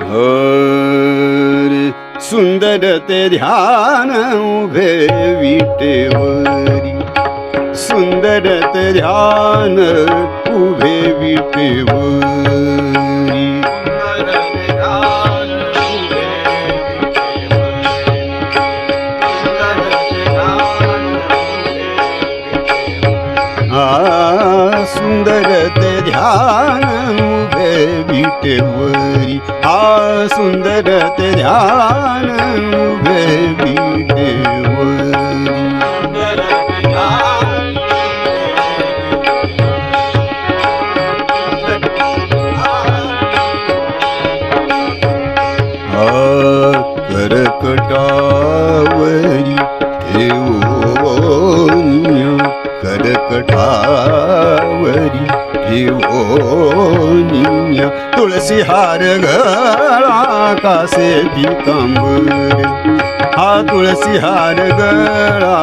हरे सुंदर ते ध्यान उभे विटेवरी, सुंदर ते ध्यान उभे विटेवरी. सुंदर ते ध्यान उभे विटेवरी, सुंदर ते ध्यान उभे विटेवरी. करकटावरी ठेवोनिया, करकटावरी ठेवोनिया, तुळसी हार गळा कासे पीतांबर, हा तुळसी हार गळा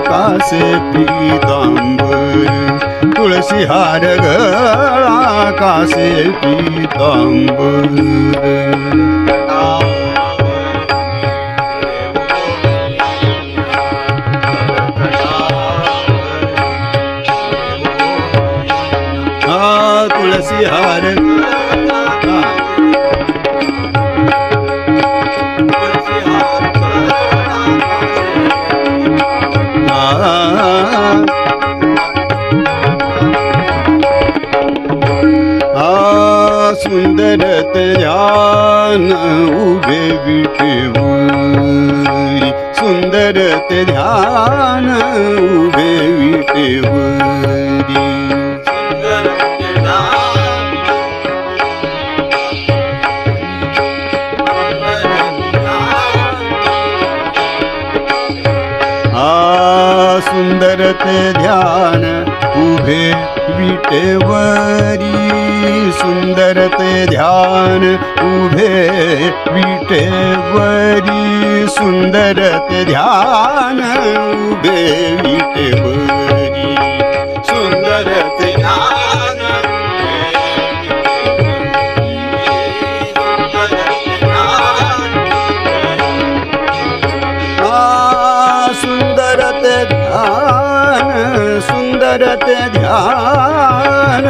कासे पीतांबर, तुळसी हार गळा कासे पीतांबर. तुळसी हार सुंदर ते ध्यान उभे विटेवरी, सुंदर ते ध्यान उभे विटेवरी. सुंदर ते ध्यान उभे विटेवरी, सुंदर ते ध्यान उभे विटेवरी, सुंदर ते ध्यान उभे विटेवरी, सुंदर ते ध्यान सुंदर ते ध्यान, सुंदर ते ध्यान,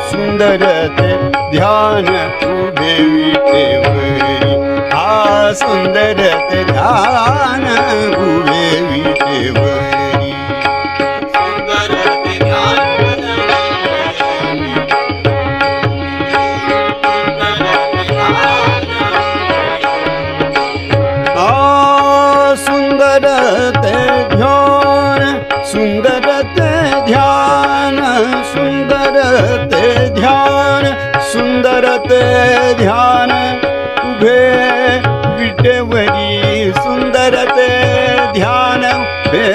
सुंदर ते ध्यान उभे विटेवरी, सुंदर ते ध्यान उभे विटेवरी. सुंदर ते ध्यान सुंदर ते ध्यान, सुंदर ते ध्यान, सुंदर ते ध्यान, सुंदर ते ध्यान उभे विटेवरी, सुंदर ते ध्यान उभे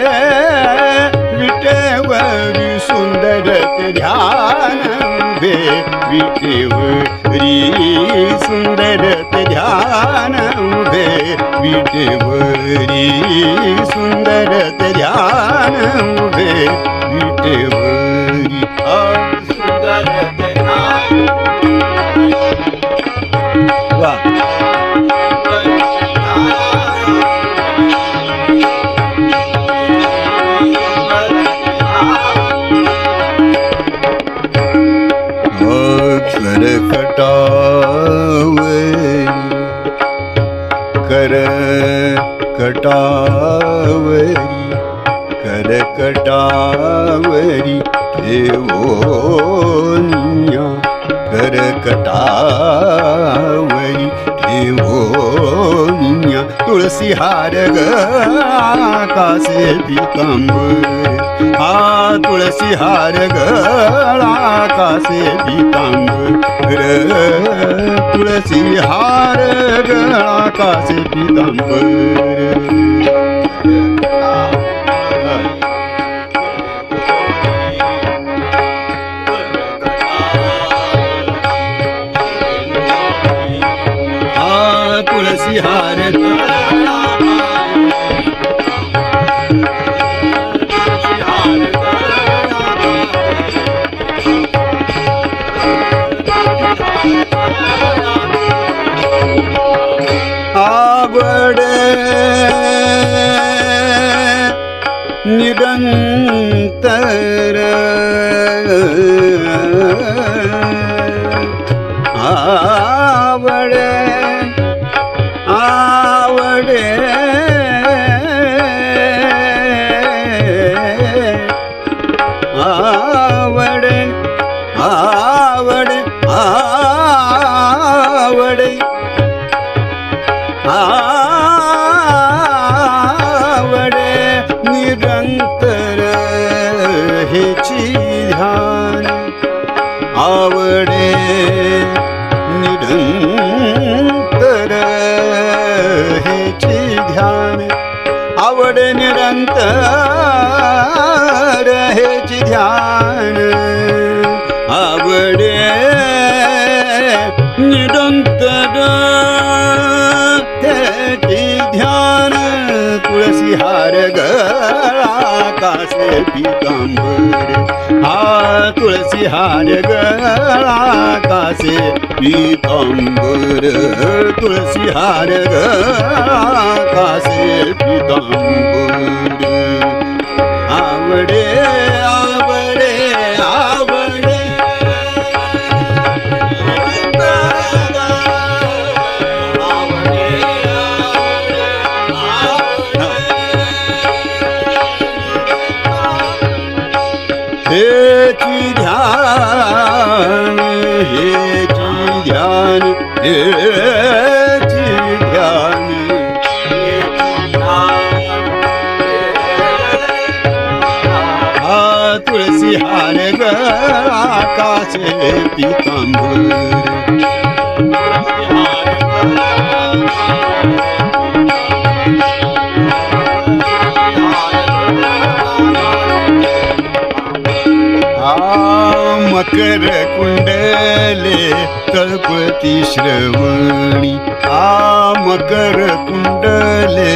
विटेवरी, सुंदर ते ध्यान उभे विटेवरी, सुंदर ते ध्यान उभे विटेवरी, सुंदर ते ध्यान उभे विटेवरी. सुंदर ते ध्यान करकटावरी, करकटावरी, करकटावरी ठेवोनिया, करकटावरी ठेवोनिया, तुळसी हार गळा कासे पीतांबर, तुळसी हार गळा कासे पीतांबर, तुळसी हार गळा कासे पीतांबर. तुळसी हार निरंतर आवडे आवडे आवडे आवडे आवडे आवडे निरंतर हेची ध्यान आवडे निरंतर हेची ध्यान आवडे निरंतर हेची ध्यान आवडे निरंतर हेची ध्यान तुळसी हार गळा कासे पीतांबर हा तुळसी हार गळा कासे पीतांबर तुळसी हार गळा कासे पीतांबर आवडे आवडे आवडे हेची ध्यान हेची ध्यान हेची ध्यान हा तुळसी हार गळा कासे पीतांबर मकर कुंडले तळपती श्रवणी मकर कुंडले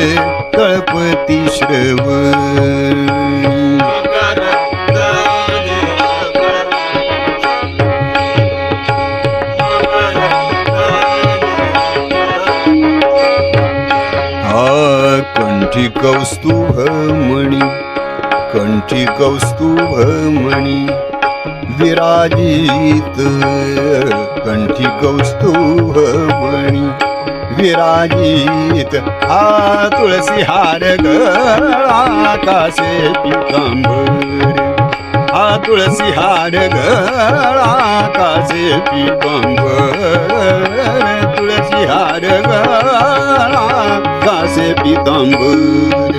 तळपती श्रवणी कंठी कौस्तुभमणी कंठी कौस्तुभमणी विराजित कंठी कौस्तुभमणी विराजित हा तुळसी हार गळा कासे पीतांबर हा तुळसी हार गळा कासे पीतांबर तुळसी हार गळा कासे पीतांबर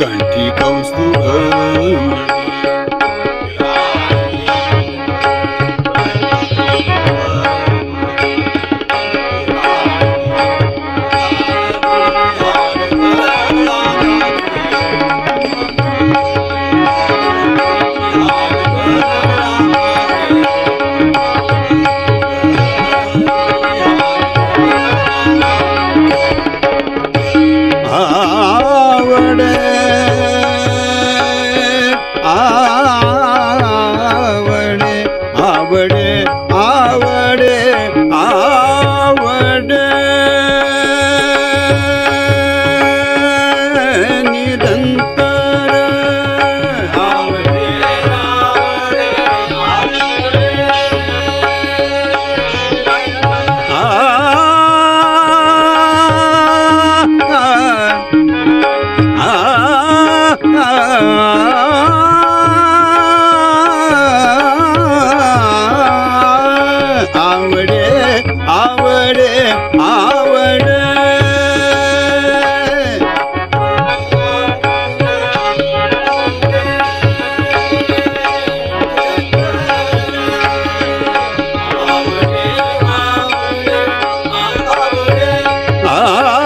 कंठी कौस्तुभमणी आवडे आवडे आवडे आवडे आवडे निरंतर आवडे आवडे आवडे आवडे आ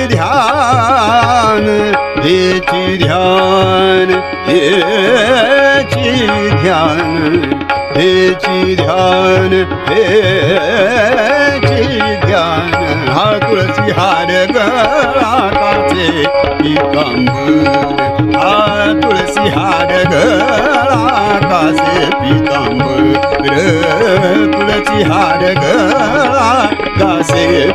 ध्यान हेची ध्यान हेची ध्यान हेची ध्यान हेची ध्यान हा तुळसी हार गळा काचे पीतांबर हा तुळसी हार गळा काचे पीतांबर तुळसी हार गळा काचे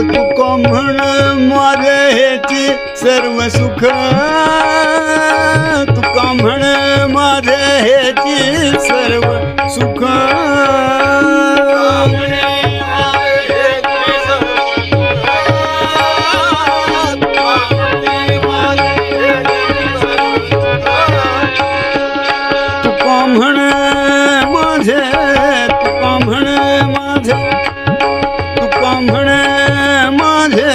तुका म्हण माझे हेची सर्व सुख तुका म्हण माझे हेची सर्व सुख तुका म्हण माझे तुका म्हण माझे तुका म्हण माझे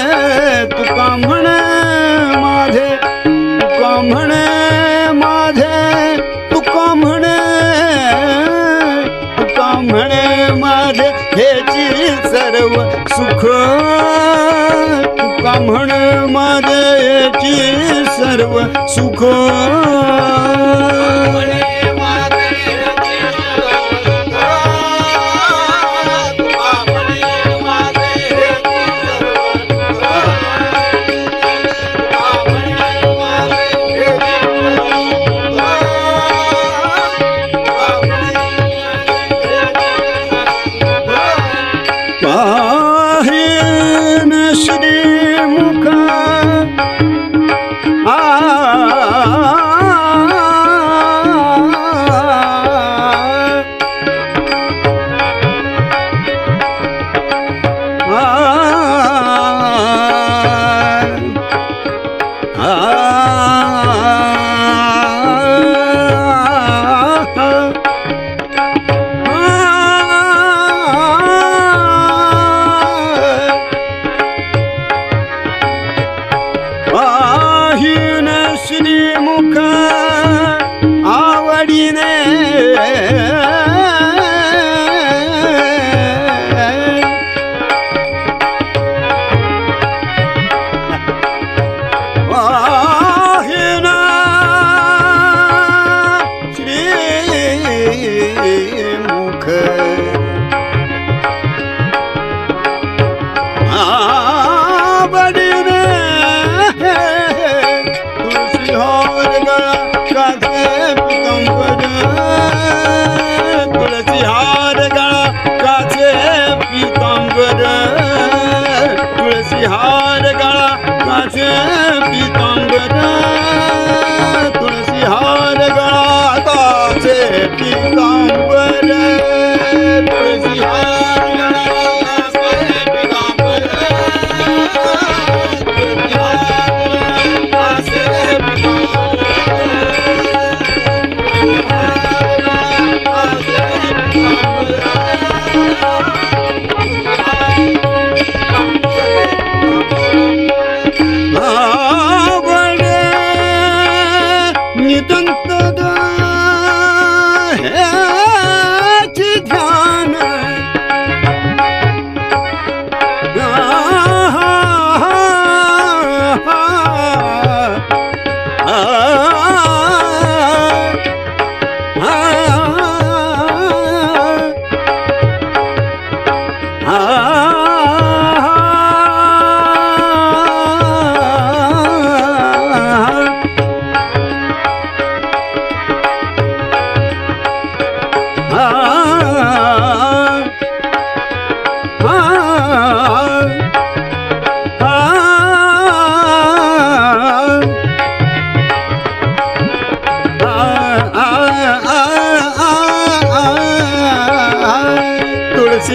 तुका म्हण माझे तुका म्हण माझे तुका म्हण तुका म्हण माझे हेची सर्व सुख तुका म्हण माझे हेची सर्व सुख पाहिन श्रीमुख पाहिन श्रीमुख आवडीने पाहिन श्रीमुख आवडीने तुळसी हार गळा काचे पीतांबर तुळसी हार गळा काचे पीतांबर तुळसी हार गळा काचे पीतांबर तुळसी हार गळा काचे पीतांबर तुळसी हार गळा काचे पीतांबर आवडे नितंत हेची ध्यान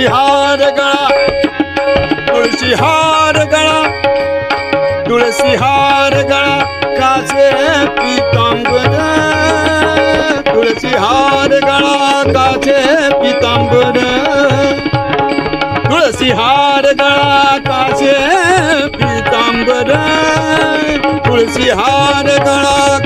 हार गळा तुळशी हार गळा तुळशी हार गळा काचे पितांबर तुळशी हार गळा काचे पितांबर तुळशी हार गळा काचे पितांबर तुळशी हार गळा